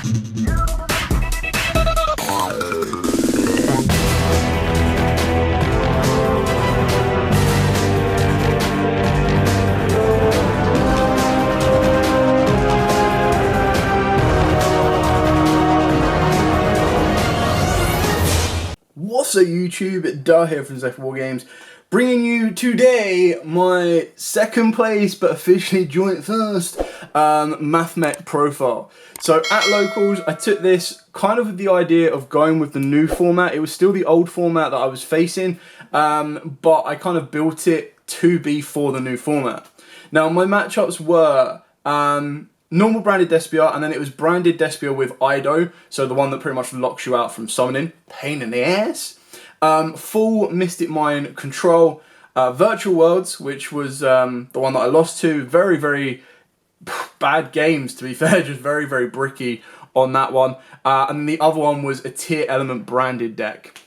What's up YouTube, Duh here from Zephyr War Games, bringing you today my second place but officially joint first Mathmech profile. So at locals I took this kind of with the idea of going with the new format. It was still the old format that I was facing, but I kind of built it to be for the new format. Now my matchups were normal branded Despia, and then it was branded Despia with Ido, so the one that pretty much locks you out from summoning. Pain in the ass. Full Mystic Mine control. Virtual Worlds, which was the one that I lost to. Very, very bad games, to be fair. Just very, very bricky on that one. And then the other one was a Tier Element branded deck.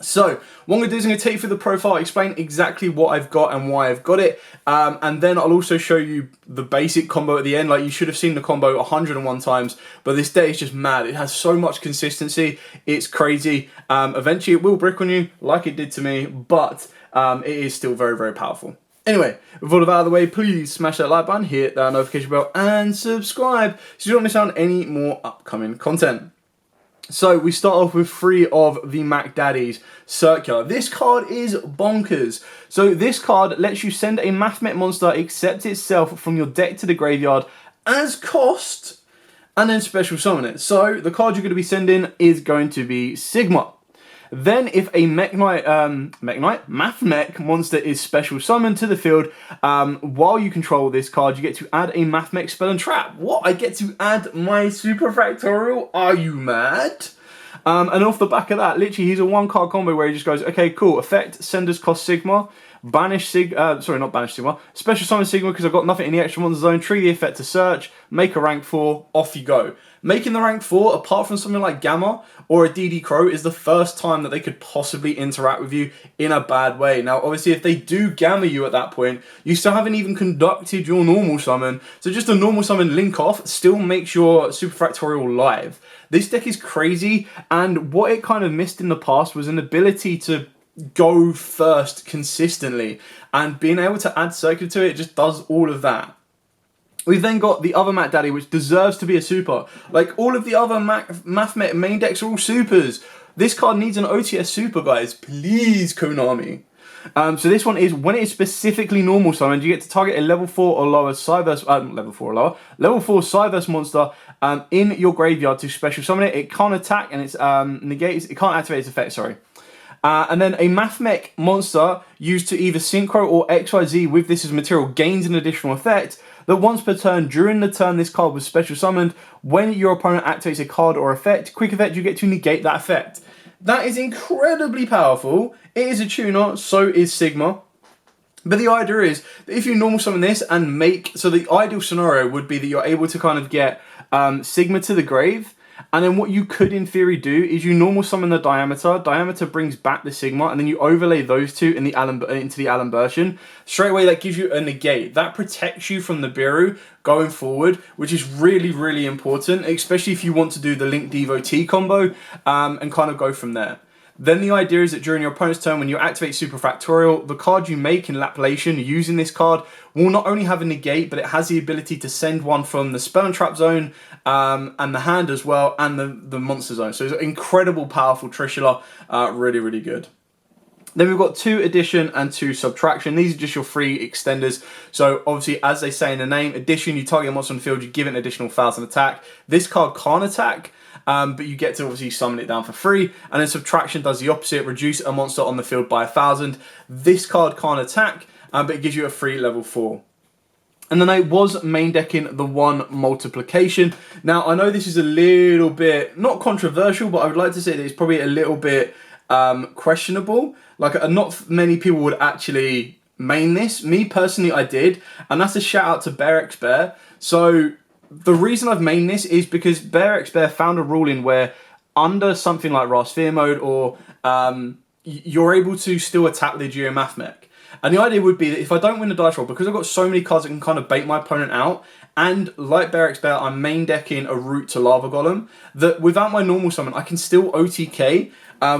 So, what I'm going to do is I'm going to take you through the profile, explain exactly what I've got and why I've got it, and then I'll also show you the basic combo at the end. Like, you should have seen the combo 101 times, but this deck is just mad. It has so much consistency, it's crazy. Eventually it will brick on you, like it did to me, but it is still very, very powerful. Anyway, with all of that out of the way, please smash that like button, hit that notification bell, and subscribe so you don't miss out on any more upcoming content. So we start off with 3 of the Mac Daddies Circular. This card is bonkers. So this card lets you send a Mathmech monster, accept itself from your deck to the graveyard as cost, and then special summon it. So the card you're going to be sending is going to be Sigma. Then if a Mathmech monster is special summoned to the field, while you control this card, you get to add a Mathmech spell and trap. What? I get to add my Super Factorial? Are you mad? And off the back of that, literally, he's a 1-card combo where he just goes, okay, cool, effect, senders cost Sigma, banish sorry, not banish Sigma, special summon Sigma because I've got nothing in the extra monster zone, trigger the effect to search, make a rank 4, off you go. Making the rank 4, apart from something like Gamma or a DD Crow, is the first time that they could possibly interact with you in a bad way. Now, obviously, if they do Gamma you at that point, you still haven't even conducted your normal summon, so just a normal summon link off still makes your Super Factorial live. This deck is crazy, and what it kind of missed in the past was an ability to go first consistently, and being able to add circular to it just does all of that. We've then got the other Mac Daddy, which deserves to be a super. Like, all of the other Mathmech main decks are all supers. This card needs an OTS super, guys. Please, Konami. So this one is, when it is specifically normal summoned, you get to target a level 4 or lower Cyverse, level 4 or lower, level 4 Cyverse monster in your graveyard to special summon it. It can't attack, and it's negates, it can't activate its effect, sorry. And then a Mathmech monster used to either Synchro or XYZ with this as material gains an additional effect that once per turn during the turn this card was special summoned, when your opponent activates a card or effect, quick effect, you get to negate that effect. That is incredibly powerful. It is a tuner, so is Sigma. But the idea is that if you normal summon this and make, so the ideal scenario would be that you're able to kind of get Sigma to the grave, and then what you could in theory do is you normal summon the Diameter. Diameter brings back the Sigma, and then you overlay those two in the into the Allen version. Straight away, that gives you a negate. That protects you from the Biru going forward, which is really, really important, especially if you want to do the Link Devotee combo and kind of go from there. Then the idea is that during your opponent's turn, when you activate Super Factorial, the card you make in Laplation using this card will not only have a negate, but it has the ability to send one from the spell and trap zone and the hand as well, and the monster zone. So it's an incredible, powerful Trishula. Really, really good. Then we've got 2 addition and 2 subtraction. These are just your 3 extenders. So obviously, as they say in the name, addition, you target a monster on the field, you give it an additional 1,000 attack. This card can't attack, but you get to obviously summon it down for free. And then subtraction does the opposite, reduce a monster on the field by 1,000. This card can't attack, but it gives you a free level 4. And then I was main decking the 1 multiplication. Now, I know this is a little bit, not controversial, but I would like to say that it's probably a little bit questionable. Like, not many people would actually main this. Me, personally, I did. And that's a shout out to BearXBear. So, the reason I've mained this is because BearXBear found a ruling where under something like Raw Sphere mode, or you're able to still attack the Mathmech. And the idea would be that if I don't win the dice roll, because I've got so many cards that can kind of bait my opponent out, And like Barracks Bear, I'm main decking a Root to Lava Golem that without my normal summon, I can still OTK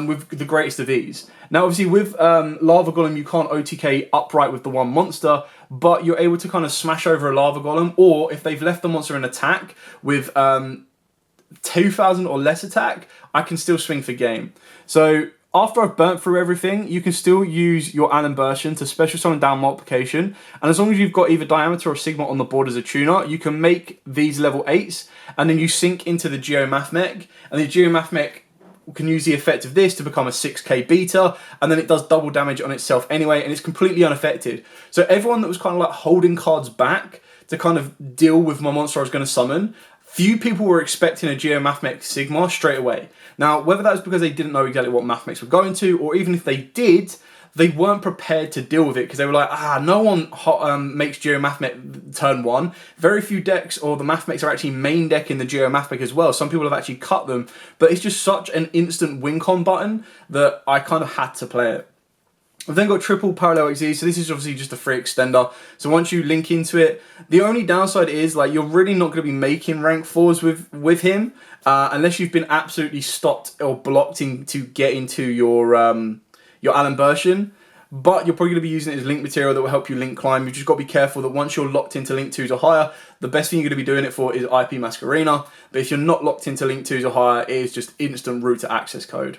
with the greatest of ease. Now, obviously, with Lava Golem, you can't OTK upright with the one monster, but you're able to kind of smash over a Lava Golem, or if they've left the monster in attack with 2,000 or less attack, I can still swing for game. So after I've burnt through everything, you can still use your Alimbertion to special summon down multiplication. And as long as you've got either Diameter or Sigma on the board as a tuner, you can make these level 8s, and then you sync into the Yugioh Mathmech, and the Yugioh Mathmech can use the effect of this to become a 6k beta, and then it does double damage on itself anyway, and it's completely unaffected. So everyone that was kind of like holding cards back to kind of deal with my monster I was going to summon, few people were expecting a Yugioh Mathmech Sigma straight away. Now, whether that was because they didn't know exactly what Mathmechs were going to, or even if they did, they weren't prepared to deal with it because they were like, no one makes Yugioh Mathmech turn 1. Very few decks, or the Mathmechs are actually main decking the Yugioh Mathmech as well. Some people have actually cut them, but it's just such an instant win con button that I kind of had to play it. I've then got triple parallel XZ, so this is obviously just a free extender. So once you link into it, the only downside is like you're really not going to be making rank 4s with him unless you've been absolutely stopped or blocked in to get into your Alimbertion. But you're probably going to be using it as link material that will help you link climb. You've just got to be careful that once you're locked into link 2s or higher, the best thing you're going to be doing it for is IP Masquerena. But if you're not locked into link 2s or higher, it is just instant route to access code.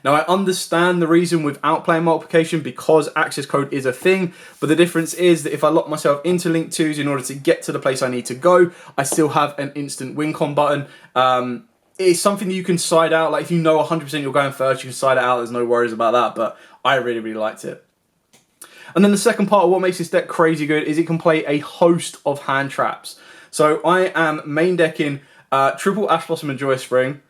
Now, I understand the reason without playing multiplication because access code is a thing, but the difference is that if I lock myself into link 2s in order to get to the place I need to go, I still have an instant win con button. It's something that you can side out. Like if you know 100% you're going first, you can side it out. There's no worries about that, but I really, really liked it. And then the second part of what makes this deck crazy good is it can play a host of hand traps. So I am main decking triple Ash Blossom and Joyous Spring,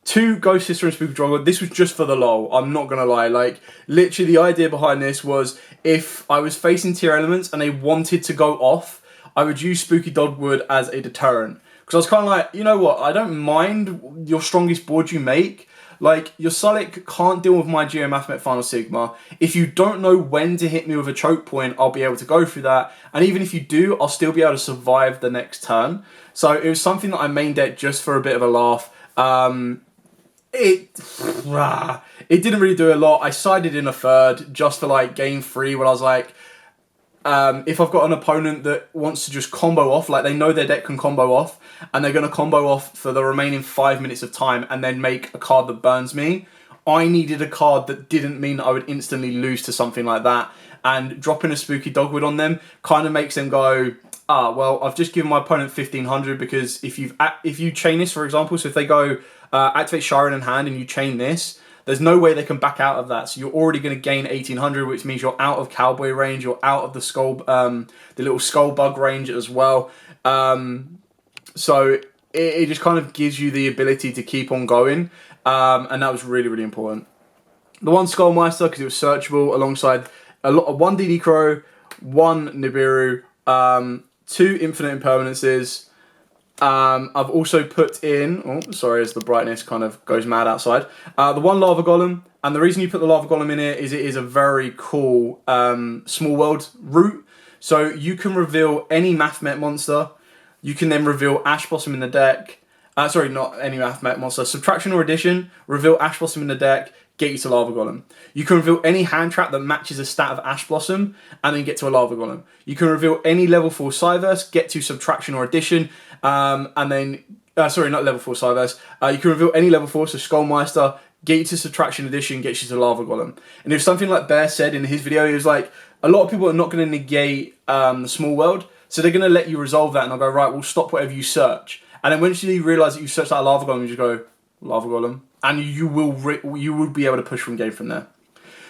2 Ghost Sister and Spooky Dragon. This was just for the lol, I'm not going to lie. Like, literally the idea behind this was if I was facing tier elements and they wanted to go off, I would use Spooky Dogwood as a deterrent. Because I was kind of like, you know what, I don't mind your strongest board you make. Like, your Sulik can't deal with my Yugioh Mathmech Final Sigma. If you don't know when to hit me with a choke point, I'll be able to go through that. And even if you do, I'll still be able to survive the next turn. So it was something that I main decked just for a bit of a laugh. It didn't really do a lot. I sided in a third just for like game 3 when I was like, if I've got an opponent that wants to just combo off, like they know their deck can combo off, and they're going to combo off for the remaining 5 minutes of time and then make a card that burns me, I needed a card that didn't mean I would instantly lose to something like that. And dropping a Spooky Dogwood on them kind of makes them go, well, I've just given my opponent 1,500 because if you chain this, for example, so if they go activate Sharon in hand and you chain this, there's no way they can back out of that. So you're already going to gain 1,800, which means you're out of Cowboy range, you're out of the skull, the little skull bug range as well. So it just kind of gives you the ability to keep on going, and that was really, really important. The one Skullmeister, because it was searchable, alongside one DD Crow, one Nibiru, 2 Infinite Impermanences. I've also put in, as the brightness kind of goes mad outside, the one Lava Golem, and the reason you put the Lava Golem in here is it is a very cool small world route. So you can reveal any Mathmech monster, you can then reveal Ash Blossom in the deck, sorry, not any Mathmech monster, subtraction or addition, reveal Ash Blossom in the deck, get you to Lava Golem. You can reveal any hand trap that matches a stat of Ash Blossom, and then get to a Lava Golem. You can reveal any level 4 Cyverse, get to subtraction or addition, and then, sorry, not level 4 Cyverse. You can reveal any level 4, so Skullmeister, get you to subtraction addition, get you to Lava Golem. And if something like Bear said in his video, he was like, a lot of people are not going to negate the small world, so they're going to let you resolve that, and I'll go, right, we'll stop whatever you search. And then once you realise that you searched that Lava Golem, you just go, Lava Golem, and you will be able to push from game from there.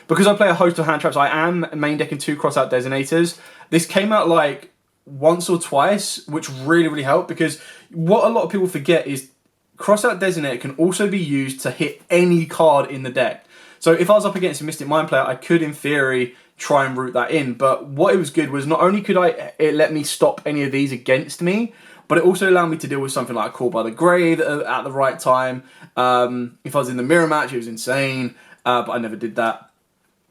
Because I play a host of hand traps, I am main decking 2 Crossout Detonators. This came out like once or twice, which really, really helped, because what a lot of people forget is Crossout Designator can also be used to hit any card in the deck. So if I was up against a Mystic Mind player, I could, in theory, try and route that in. But what it was good was not only could it let me stop any of these against me, but it also allowed me to deal with something like a Call by the Grave at the right time. If I was in the mirror match, it was insane, but I never did that.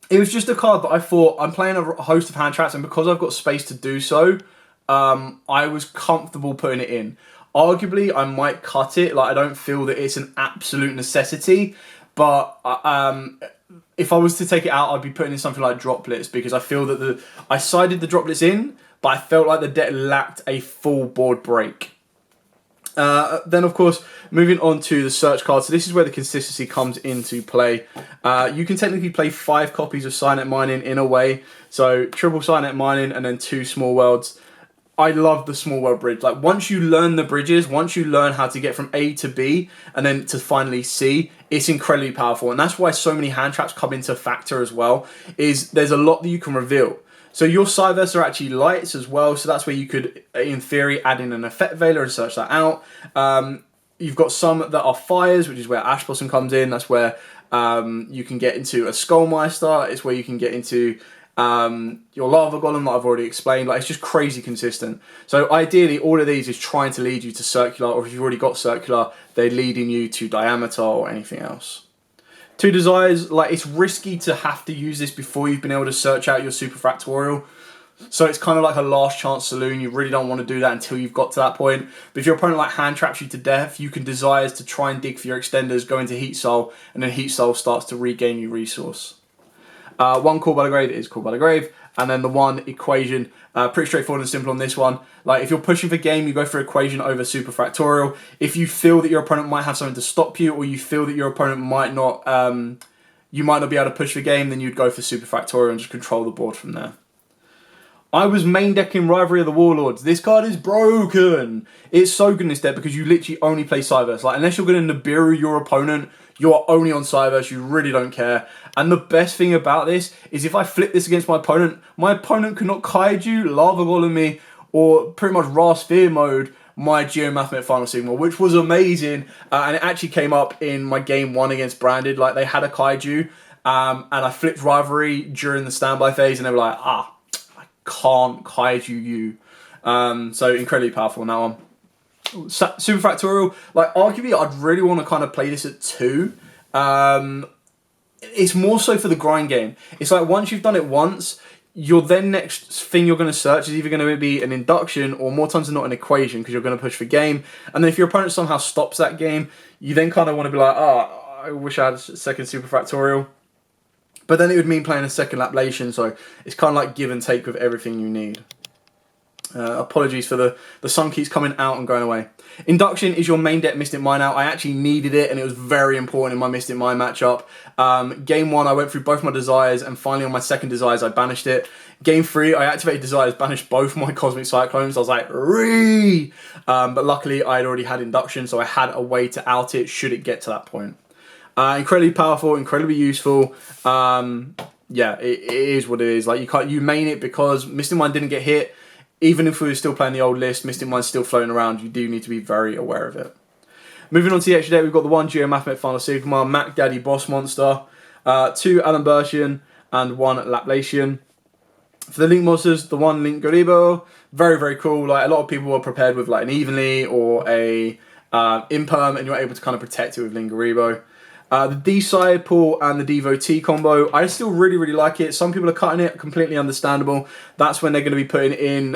It was just a card that I thought, I'm playing a host of hand traps, and because I've got space to do so, I was comfortable putting it in. Arguably, I might cut it. Like, I don't feel that it's an absolute necessity, but if I was to take it out, I'd be putting in something like droplets, because I feel that I sided the droplets in, but I felt like the deck lacked a full board break. Then, of course, moving on to the search card. So this is where the consistency comes into play. You can technically play 5 copies of Signet Mining in a way. So triple Signet Mining and then 2 Small Worlds. I love the Small World bridge. Like, once you learn the bridges, once you learn how to get from A to B and then to finally C, it's incredibly powerful. And that's why so many hand traps come into factor as well, is there's a lot that you can reveal. So your Cyverse are actually lights as well, so that's where you could, in theory, add in an effect veiler and search that out. You've got some that are fires, which is where Ash Blossom comes in. That's where you can get into a Skullmeister. It's where you can get into your Lava Golem that I've already explained. Like, it's just crazy consistent. So ideally, all of these is trying to lead you to Circular, or if you've already got Circular, they're leading you to Diameter or anything else. 2 Desires, like, it's risky to have to use this before you've been able to search out your Super Factorial. So it's kind of like a last chance saloon. You really don't want to do that until you've got to that point. But if your opponent like hand traps you to death, you can Desires to try and dig for your Extendors, go into Heat Soul, and then Heat Soul starts to regain your resource. 1 Call by the Grave is Call by the Grave. And then the 1 Equation, pretty straightforward and simple on this one. Like, if you're pushing for game, you go for Equation over Super Factorial. If you feel that your opponent might have something to stop you, or you feel that your opponent might not, you might not be able to push for game, then you'd go for Super Factorial and just control the board from there. I was main decking Rivalry of the Warlords. This card is broken. It's so good in this deck because you literally only play Cyverse. Like, unless you're going to Nibiru your opponent, you are only on Cyverse. You really don't care. And the best thing about this is if I flip this against my opponent cannot Kaiju, Lava Golem me, or pretty much Ra Sphere mode my Mathmech Final Sigma, which was amazing. And it actually came up in my game 1 against Branded. Like, they had a Kaiju, and I flipped Rivalry during the standby phase, and they were like, can't Kaiju you. So incredibly powerful on that one. Super Factorial, like, arguably I'd really want to kind of play this at 2. It's more so for the grind game. It's like, once you've done it once, your then next thing you're going to search is either going to be an induction or more times than not an equation, because you're going to push for game. And then if your opponent somehow stops that game, you then kind of want to be like, I wish I had a second Super Factorial. But then it would mean playing a second Laplation, so it's kind of like give and take with everything you need. Apologies for the sun keeps coming out and going away. Induction is your main deck Mystic Mine out. I actually needed it, and it was very important in my Mystic Mine matchup. Game 1, I went through both my Desires, and finally on my second Desires, I banished it. Game 3, I activated Desires, banished both my Cosmic Cyclones. I was like, Ree! But luckily, I had already had Induction, so I had a way to out it should it get to that point. Incredibly powerful, incredibly useful. Yeah, it is what it is. Like, you main it because Mystic Mine didn't get hit. Even if we were still playing the old list, Mystic Mine's still floating around. You do need to be very aware of it. Moving on to the extra deck, we've got the 1 Mathmech Final Sigma, Mac Daddy Boss Monster, 2 Alambertian, and 1 Laplation. For the Link monsters, the 1 Link Garibo, very, very cool. Like, a lot of people were prepared with like an Evenly or a Imperm, and you're able to kind of protect it with Link Garibo. The Disciple and the Devotee combo, I still really, really like it. Some people are cutting it, completely understandable. That's when they're going to be putting in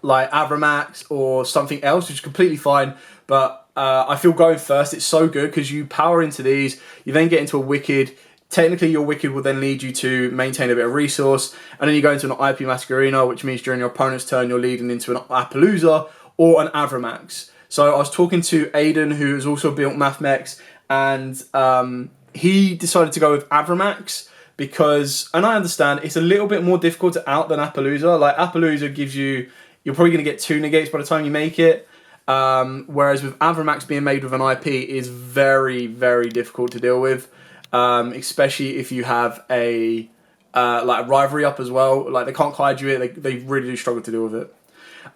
like Avramax or something else, which is completely fine. But I feel going first, it's so good because you power into these, you then get into a Wicked. Technically, your Wicked will then lead you to maintain a bit of resource. And then you go into an IP Masquerina, which means during your opponent's turn, you're leading into an Appaloosa or an Avramax. So I was talking to Aiden, who has also built Mathmech, and he decided to go with Avramax because, and I understand, it's a little bit more difficult to out than Appaloosa. Like, Appaloosa gives you, you're probably going to get 2 negates by the time you make it, whereas with Avramax being made with an IP is very, very difficult to deal with, especially if you have a like a Rivalry up as well. Like, they can't Kaiju it, they really do struggle to deal with it.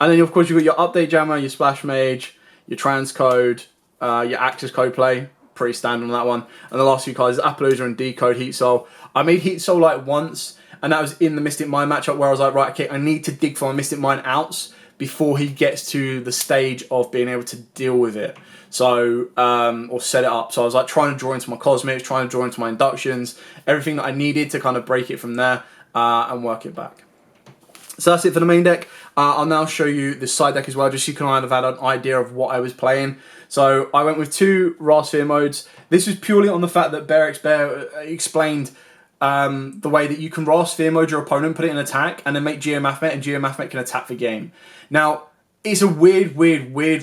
And then, of course, you've got your Update Jammer, your Splash Mage, your Transcode, your Access Code Play, pretty standard on that one. And the last few cards is Appaloosa and Decode Heat Soul. I made Heat Soul like once, and that was in the Mystic Mine matchup where I was like, right, okay, I need to dig for my Mystic Mine outs before he gets to the stage of being able to deal with it. So, or set it up. So I was like trying to draw into my Cosmics, trying to draw into my Inductions, everything that I needed to kind of break it from there and work it back. So that's it for the main deck. I'll now show you the side deck as well, just so you can kind of have an idea of what I was playing. So I went with 2 Raw Sphere modes. This was purely on the fact that Bear explained the way that you can Raw Sphere mode your opponent, put it in attack, and then make Mathmech, and Mathmech can attack the game. Now, it's a weird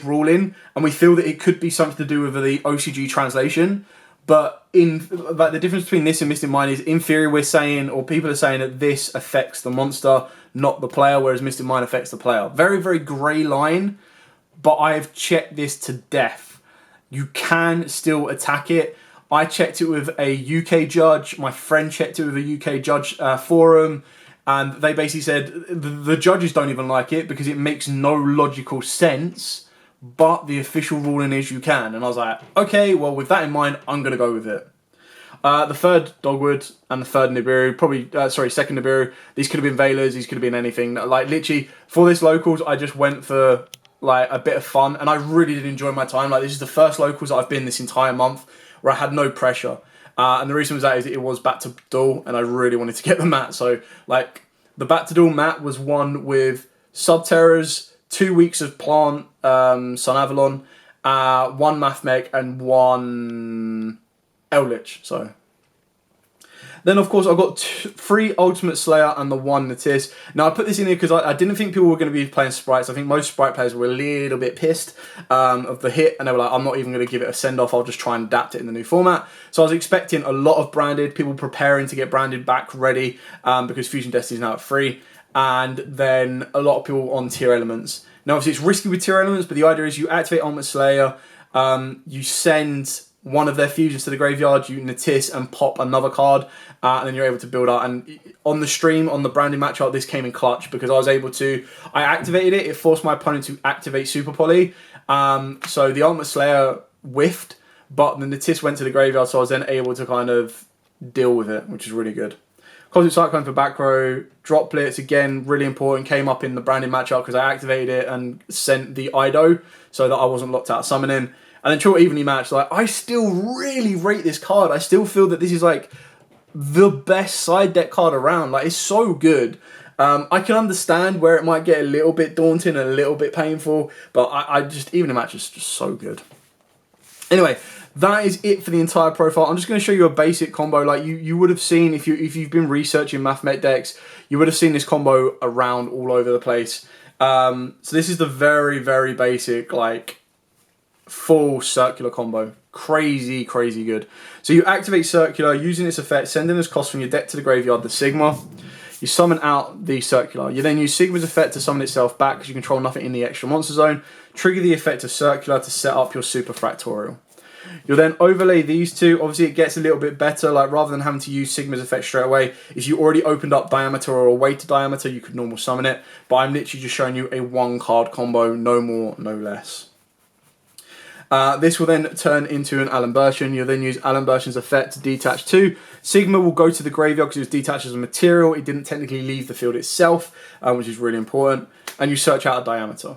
ruling, and we feel that it could be something to do with the OCG translation. But the difference between this and Mystic Mine is, in theory, we're saying, or people are saying, that this affects the monster, not the player, whereas Mystic Mine affects the player. Very grey line, but I've checked this to death. You can still attack it. I checked it with a UK judge. My friend checked it with a UK judge forum. And they basically said the judges don't even like it because it makes no logical sense. But the official ruling is you can. And I was like, okay, well, with that in mind, I'm going to go with it. The third Dogwood and the third Nibiru, second Nibiru, these could have been Veilers, these could have been anything. Like, literally, for this locals, I just went for, like, a bit of fun. And I really did enjoy my time. Like, this is the first locals that I've been this entire month where I had no pressure. And the reason was that is it was back to duel, and I really wanted to get the mat. So, like, the back to duel mat was one with Subterrors, 2 weeks of Plant, Sun Avalon, 1 Mathmech, and 1 Eldritch. So, then of course I got 3 Ultimate Slayer and the 1 Natis. Now I put this in here because I didn't think people were going to be playing sprites. I think most sprite players were a little bit pissed of the hit, and they were like, I'm not even going to give it a send off, I'll just try and adapt it in the new format. So I was expecting a lot of branded, people preparing to get branded back ready because Fusion Destiny is now at 3, and then a lot of people on tier elements. Now obviously it's risky with tier elements, but the idea is you activate Ultimate Slayer, you send one of their fusions to the graveyard, you Natis and pop another card, and then you're able to build out. And on the stream, on the branding matchup, this came in clutch because I was able to, I activated it, it forced my opponent to activate Super Poly, so the Ultimate Slayer whiffed, but the Natis went to the graveyard, so I was then able to kind of deal with it, which is really good. Cosmic Cyclone for back row, Droplets, again, really important, came up in the branding matchup because I activated it and sent the Ido so that I wasn't locked out of summoning. And then True Evenly Match, like, I still really rate this card. I still feel that this is, like, the best side deck card around. Like, it's so good. I can understand where it might get a little bit daunting and a little bit painful, but I just, Evenly Match is just so good. Anyway, that is it for the entire profile. I'm just going to show you a basic combo. Like, you would have seen, if you've been researching Mathmech decks, you would have seen this combo around all over the place. So this is the very basic, like, full circular combo. Crazy good. So you activate circular using its effect, sending this cost from your deck to the graveyard, the Sigma. You summon out the circular. You then use Sigma's effect to summon itself back because you control nothing in the extra monster zone. Trigger the effect of circular to set up your super Factorial. You'll then overlay these two. Obviously it gets a little bit better, like rather than having to use Sigma's effect straight away, if you already opened up Diameter or a weighted Diameter, you could normal summon it. But I'm literally just showing you a 1 card combo, no more, no less. This will then turn into an Alan Bertian. You'll then use Alan Bertian's effect to detach 2. Sigma will go to the graveyard because it was detached as a material. It didn't technically leave the field itself, which is really important. And you search out a Diameter.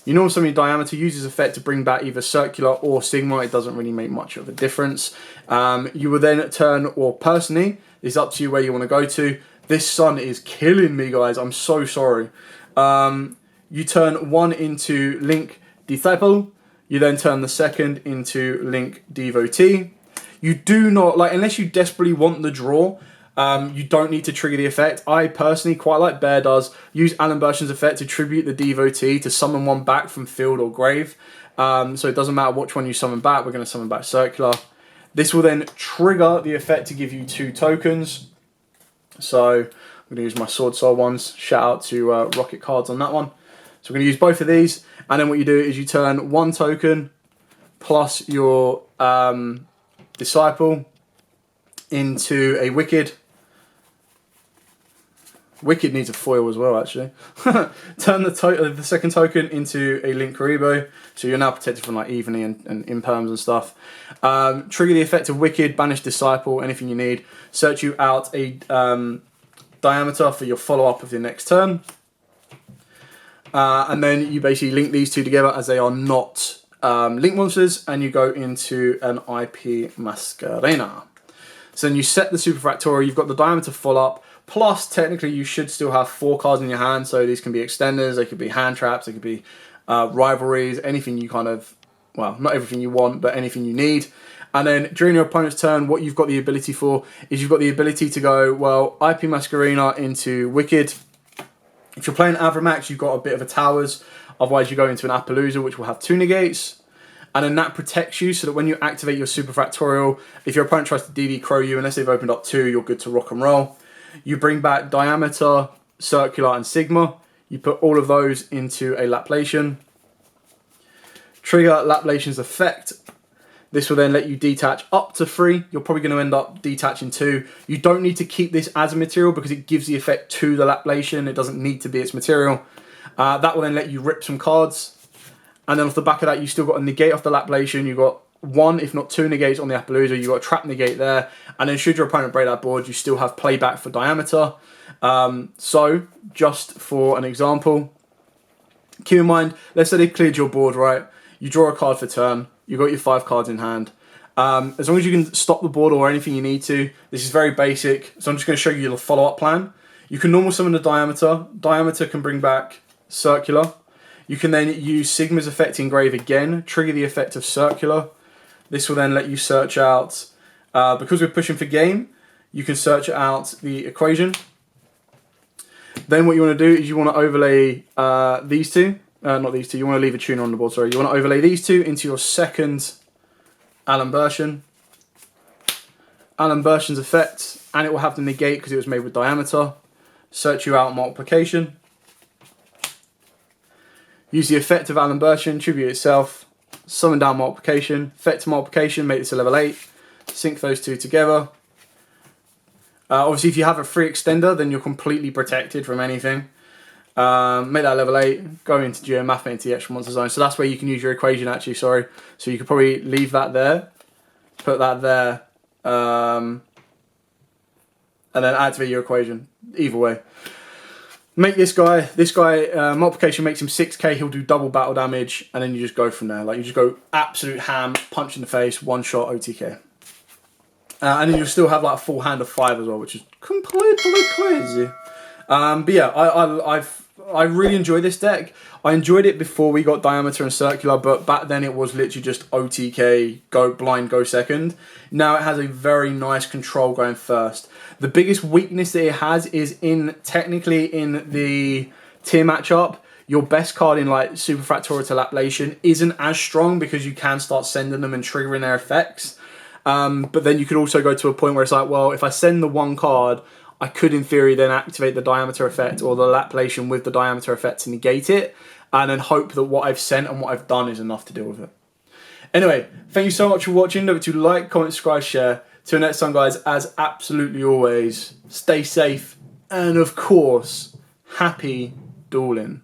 You know, summon your Diameter, uses effect to bring back either Circular or Sigma. It doesn't really make much of a difference. You will then turn, or personally, it's up to you where you want to go to. This sun is killing me, guys. I'm so sorry. You turn 1 into Link Disciple. You then turn the second into Link Devotee. You do not, like, unless you desperately want the draw, you don't need to trigger the effect. I personally, quite like Bear does, use Alan Bertian's effect to tribute the Devotee to summon one back from field or grave. So it doesn't matter which one you summon back, we're going to summon back Circular. This will then trigger the effect to give you 2 tokens. So I'm going to use my Sword Soul ones. Shout out to Rocket Cards on that one. So we're going to use both of these. And then what you do is you turn 1 token plus your Disciple into a Wicked. Wicked needs a foil as well, actually. Turn the second token into a Link Karibo. So you're now protected from, like, Evenly and Imperms and stuff. Trigger the effect of Wicked, banish Disciple, anything you need. Search you out a Diameter for your follow-up of your next turn. And then you basically link these two together as they are not link monsters, and you go into an IP Masquerena. So then you set the Super Factorial, you've got the Diameter full up, Plus, technically, you should still have 4 cards in your hand. So these can be extenders, they could be hand traps, they could be rivalries, anything you kind of, well, not everything you want, but anything you need. And then during your opponent's turn, what you've got the ability for is you've got the ability to go, well, IP Masquerena into Wicked. If you're playing Mathmech, you've got a bit of a Towers. Otherwise, you go into an Appaloosa, which will have 2 negates. And then that protects you so that when you activate your Super Factorial, if your opponent tries to DD Crow you, unless they've opened up 2, you're good to rock and roll. You bring back Diameter, Circular, and Sigma. You put all of those into a Laplation. Trigger Laplation's effect. This will then let you detach up to 3. You're probably going to end up detaching 2. You don't need to keep this as a material because it gives the effect to the Laplation. It doesn't need to be its material. That will then let you rip some cards. And then off the back of that, you still got a negate off the Laplation. You've got 1, if not 2 negates on the Appaloosa. You've got a trap negate there. And then should your opponent break that board, you still have playback for Diameter. So, just for an example, keep in mind, let's say they cleared your board, right? You draw a card for turn. You've got your 5 cards in hand. As long as you can stop the board or anything you need to, this is very basic. So I'm just going to show you the follow-up plan. You can normal summon the Diameter. Diameter can bring back Circular. You can then use Sigma's effect engrave again, trigger the effect of Circular. This will then let you search out, because we're pushing for game, you can search out the equation. Then what you want to do is you want to overlay these two. Not these two, you want to leave a tuner on the board, sorry. You want to overlay these 2 into your second Alan Bershon. Alan Bershon's effect, and it will have the negate because it was made with Diameter. Search you out multiplication. Use the effect of Alan Bershon, tribute itself, summon down multiplication, effect of multiplication, make this a level 8, sync those 2 together. Obviously if you have a free extender, then you're completely protected from anything. Make that level 8, go into Geomath into the extra monster zone. So that's where you can use your equation actually, sorry. So you could probably leave that there, put that there, and then activate your equation. Either way. Make this guy, multiplication makes him 6k, he'll do double battle damage, and then you just go from there. Like you just go absolute ham, punch in the face, 1 shot OTK. And then you'll still have like a full hand of 5 as well, which is completely crazy. But yeah, I really enjoy this deck. I enjoyed it before we got Diameter and Circular, but back then it was literally just OTK, go blind, go second. Now it has a very nice control going first. The biggest weakness that it has is technically in the tier matchup, your best card in like Super Factorial to Laplation isn't as strong because you can start sending them and triggering their effects. But then you could also go to a point where it's like, well, if I send the 1 card, I could, in theory, then activate the Diameter effect or the Laplation with the Diameter effect to negate it, and then hope that what I've sent and what I've done is enough to deal with it. Anyway, thank you so much for watching. Don't forget to like, comment, subscribe, share. Till next time, guys, as absolutely always, stay safe, and of course, happy dueling.